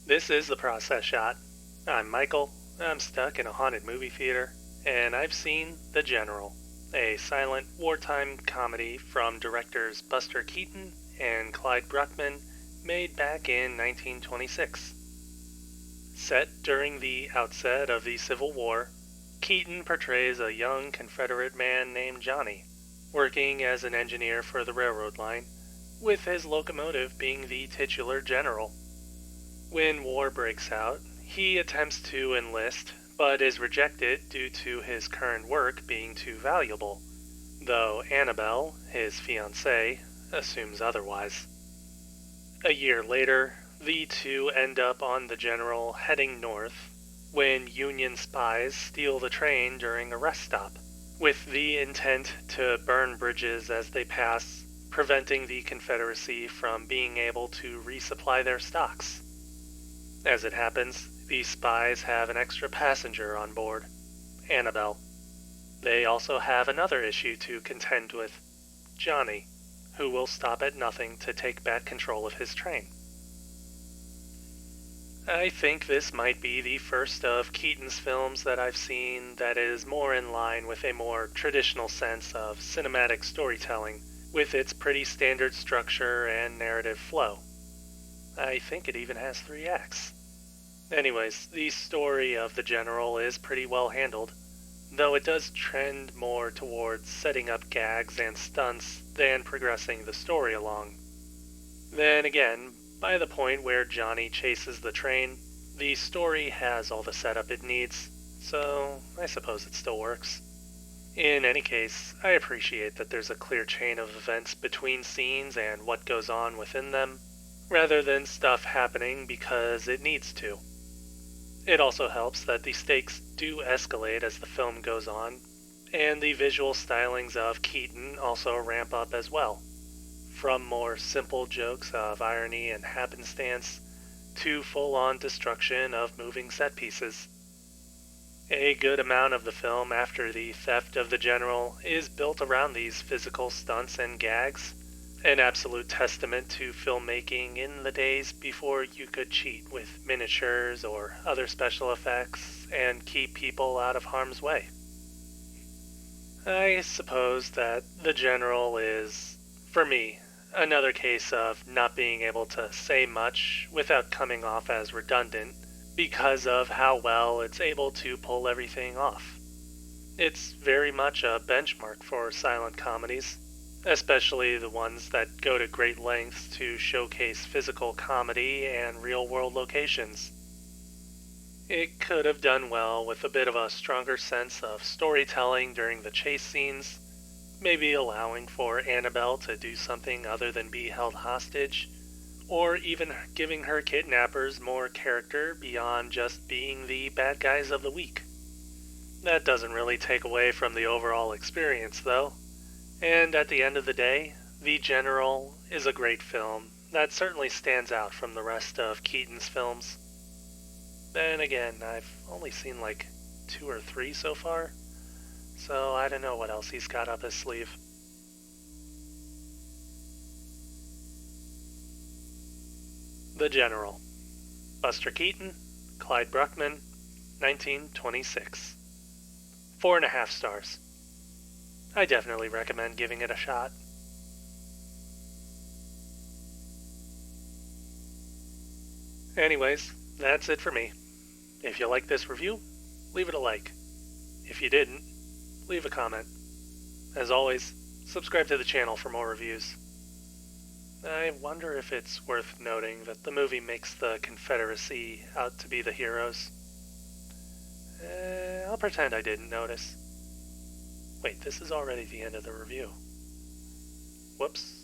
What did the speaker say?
This is The Process Shot. I'm Michael. I'm stuck in a haunted movie theater, and I've seen The General, a silent wartime comedy from directors Buster Keaton and Clyde Bruckman, made back in 1926. Set during the outset of the Civil War, Keaton portrays a young Confederate man named Johnny, working as an engineer for the railroad line, with his locomotive being the titular general. When war breaks out, he attempts to enlist, but is rejected due to his current work being too valuable, though Annabelle, his fiancée, assumes otherwise. A year later, the two end up on the General heading north when Union spies steal the train during a rest stop, with the intent to burn bridges as they pass, preventing the Confederacy from being able to resupply their stocks. As it happens, these spies have an extra passenger on board, Annabelle. They also have another issue to contend with, Johnny, who will stop at nothing to take back control of his train. I think this might be the first of Keaton's films that I've seen that is more in line with a more traditional sense of cinematic storytelling, with its pretty standard structure and narrative flow. I think it even has 3 acts. Anyways, the story of the General is pretty well handled, though it does trend more towards setting up gags and stunts than progressing the story along. Then again, by the point where Johnny chases the train, the story has all the setup it needs, so I suppose it still works. In any case, I appreciate that there's a clear chain of events between scenes and what goes on within them, rather than stuff happening because it needs to. It also helps that the stakes do escalate as the film goes on, and the visual stylings of Keaton also ramp up as well, from more simple jokes of irony and happenstance to full-on destruction of moving set pieces. A good amount of the film after the theft of the General is built around these physical stunts and gags, an absolute testament to filmmaking in the days before you could cheat with miniatures or other special effects and keep people out of harm's way. I suppose that the General is, for me, another case of not being able to say much without coming off as redundant because of how well it's able to pull everything off. It's very much a benchmark for silent comedies, especially the ones that go to great lengths to showcase physical comedy and real-world locations. It could have done well with a bit of a stronger sense of storytelling during the chase scenes, maybe allowing for Annabelle to do something other than be held hostage, or even giving her kidnappers more character beyond just being the bad guys of the week. That doesn't really take away from the overall experience, though. And at the end of the day, The General is a great film that certainly stands out from the rest of Keaton's films. Then again, I've only seen like 2 or 3 so far, so I don't know what else he's got up his sleeve. The General. Buster Keaton, Clyde Bruckman, 1926. 4.5 stars. I definitely recommend giving it a shot. Anyways, that's it for me. If you like this review, leave it a like. If you didn't, leave a comment. As always, subscribe to the channel for more reviews. I wonder if it's worth noting that the movie makes the Confederacy out to be the heroes. I'll pretend I didn't notice. Wait, this is already the end of the review. Whoops.